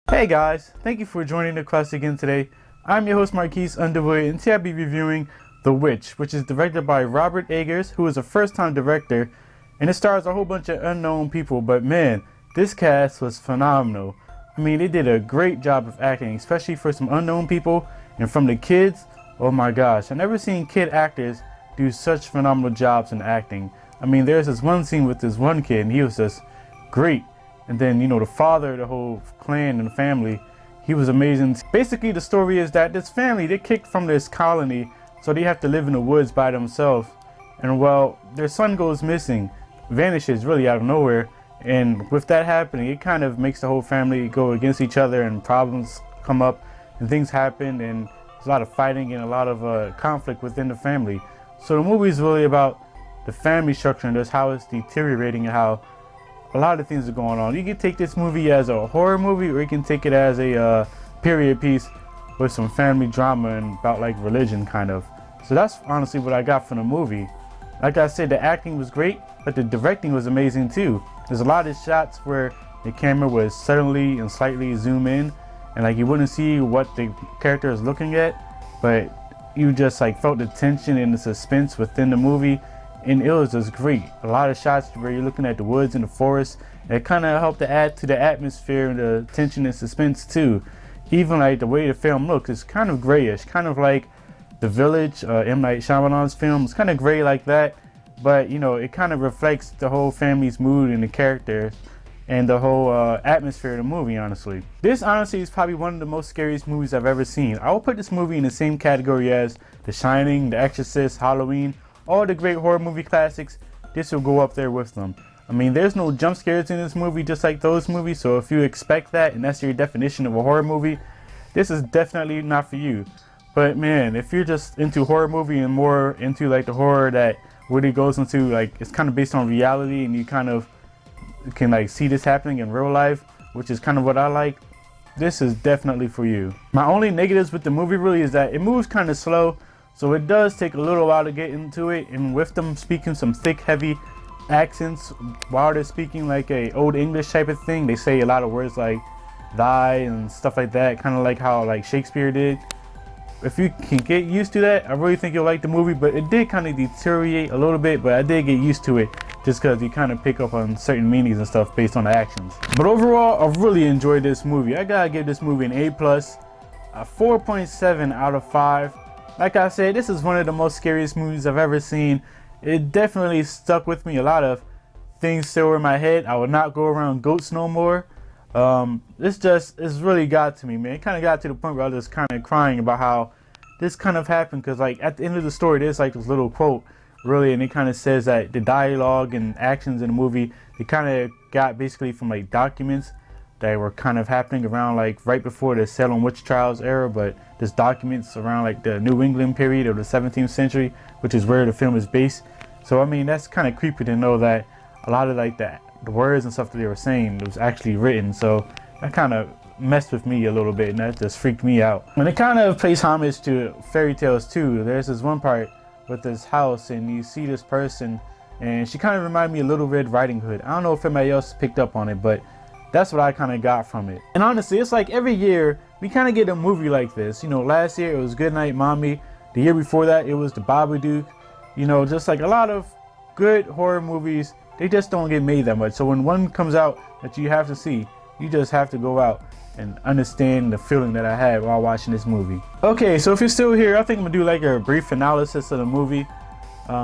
Hey guys, thank you for joining the class again today. I'm your host Marques Underwood, and today I'll be reviewing The Witch, which is directed by Robert Eggers, who is a first-time director, and it stars a whole bunch of unknown people, but man, this cast was phenomenal. I mean, they did a great job of acting, especially for some unknown people, and from the kids, oh my gosh, I've never seen kid actors do such phenomenal jobs in acting. I mean, there's this one scene with this one kid, and he was just great. And then, you know, the father, the whole clan and the family, he was amazing. Basically, the story is that this family, they kicked from this colony, so they have to live in the woods by themselves. And well, their son goes missing, vanishes really out of nowhere. And with that happening, it kind of makes the whole family go against each other, and problems come up and things happen, and there's a lot of fighting and a lot of conflict within the family. So the movie is really about the family structure and just how it's deteriorating and how a lot of things are going on. You can take this movie as a horror movie, or you can take it as a period piece with some family drama and about like religion kind of. So that's honestly what I got from the movie. Like I said, the acting was great, but the directing was amazing too. There's a lot of shots where the camera was suddenly and slightly zoom in, and like you wouldn't see what the character is looking at, but you just like felt the tension and the suspense within the movie, and it was just great. A lot of shots where you're looking at the woods and the forest. It kind of helped to add to the atmosphere and the tension and suspense too. Even like the way the film looks, it's kind of grayish, kind of like The Village, M. Night Shyamalan's film. It's kind of gray like that, but you know, it kind of reflects the whole family's mood and the characters and the whole atmosphere of the movie, honestly. This honestly is probably one of the most scariest movies I've ever seen. I will put this movie in the same category as The Shining, The Exorcist, Halloween, all the great horror movie classics. This will go up there with them. I mean, there's no jump scares in this movie just like those movies, so if you expect that and that's your definition of a horror movie, this is definitely not for you. But man, if you're just into horror movie and more into like the horror that really goes into like, it's kind of based on reality and you kind of can like see this happening in real life, which is kind of what I like, this is definitely for you. My only negatives with the movie really is that it moves kind of slow, so it does take a little while to get into it, and with them speaking some thick, heavy accents while they're speaking like a old English type of thing, they say a lot of words like thy and stuff like that, kind of like how like Shakespeare did. If you can get used to that, I really think you'll like the movie, but it did kind of deteriorate a little bit, but I did get used to it just because you kind of pick up on certain meanings and stuff based on the actions. But overall, I really enjoyed this movie. I gotta give this movie an A+, a 4.7 out of 5. Like I said, this is one of the most scariest movies I've ever seen. It definitely stuck with me. A lot of things still in my head. I would not go around goats no more. It's really got to me, man. It kind of got to the point where I was just kind of crying about how this kind of happened, because like at the end of the story there's like this little quote really, and it kind of says that the dialogue and actions in the movie, they kind of got basically from like documents that were kind of happening around like right before the Salem witch trials era, but there's documents around like the New England period of the 17th century, which is where the film is based. So I mean, that's kind of creepy to know that a lot of like the words and stuff that they were saying was actually written. So that kind of messed with me a little bit, and that just freaked me out. And it kind of pays homage to fairy tales too. There's this one part with this house, and you see this person, and she kind of reminded me of Little Red Riding Hood. I don't know if anybody else picked up on it, but that's what I kind of got from it. And honestly, it's like every year we kind of get a movie like this. You know, last year it was Goodnight Mommy. The year before that it was The Babadook. You know, just like a lot of good horror movies, they just don't get made that much. So when one comes out that you have to see, you just have to go out and understand the feeling that I had while watching this movie. Okay, so if you're still here, I think I'm gonna do like a brief analysis of the movie.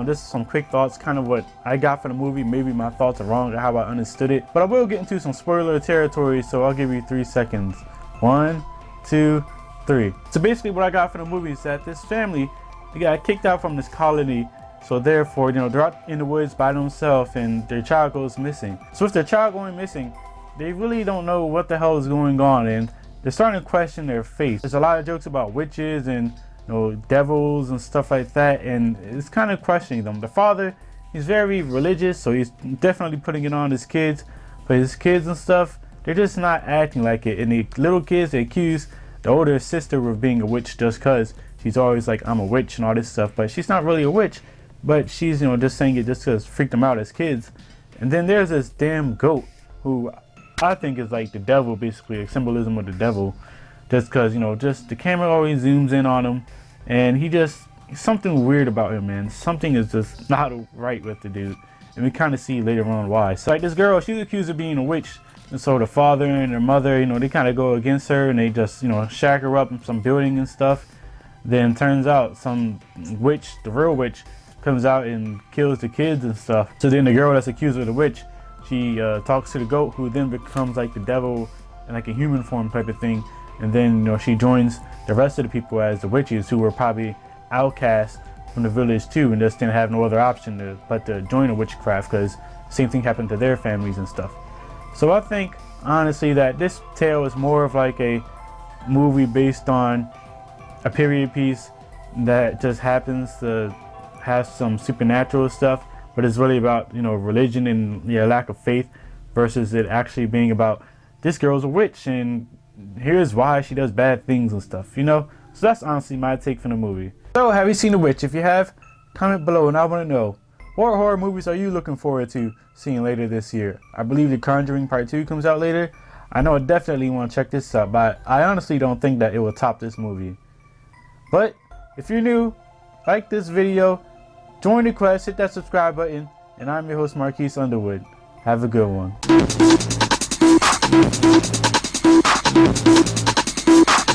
Just some quick thoughts, kind of what I got from the movie. Maybe my thoughts are wrong or how I understood it, but I will get into some spoiler territory, so I'll give you 3 seconds. 1, 2, 3. So basically what I got from the movie is that this family, they got kicked out from this colony, so therefore, you know, they're out in the woods by themselves and their child goes missing. So with their child going missing, they really don't know what the hell is going on, and they're starting to question their faith. There's a lot of jokes about witches and, you know, devils and stuff like that, and it's kind of questioning them. The father, he's very religious, so he's definitely putting it on his kids, but his kids and stuff, they're just not acting like it. And the little kids, they accuse the older sister of being a witch just because she's always like, I'm a witch and all this stuff, but she's not really a witch, but she's, you know, just saying it just because it freaked them out as kids. And then there's this damn goat who I think is like the devil, basically a symbolism of the devil, just because, you know, just the camera always zooms in on him, and he just, something weird about him, man. Something is just not right with the dude, and we kind of see later on why. So like this girl, she's accused of being a witch, and so the father and her mother, you know, they kind of go against her, and they just, you know, shack her up in some building and stuff. Then turns out some witch, the real witch, comes out and kills the kids and stuff. So then the girl that's accused of the witch, she talks to the goat, who then becomes like the devil in like a human form type of thing. And then, you know, she joins the rest of the people as the witches, who were probably outcast from the village too, and just didn't have no other option but to join the witchcraft, because same thing happened to their families and stuff. So I think honestly that this tale is more of like a movie based on a period piece that just happens to have some supernatural stuff, but it's really about, you know, religion and lack of faith, versus it actually being about this girl's a witch and here's why she does bad things and stuff, you know. So that's honestly my take from the movie. So have you seen The Witch? If you have, comment below and I want to know, what horror movies are you looking forward to seeing later this year? I believe The Conjuring Part 2 comes out later. I know I definitely want to check this out, but I honestly don't think that it will top this movie. But if you're new, like this video, join the quest, hit that subscribe button, and I'm your host Marques Underwood. Have a good one.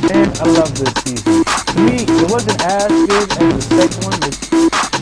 And I love this season. To me, it wasn't as good as the second one.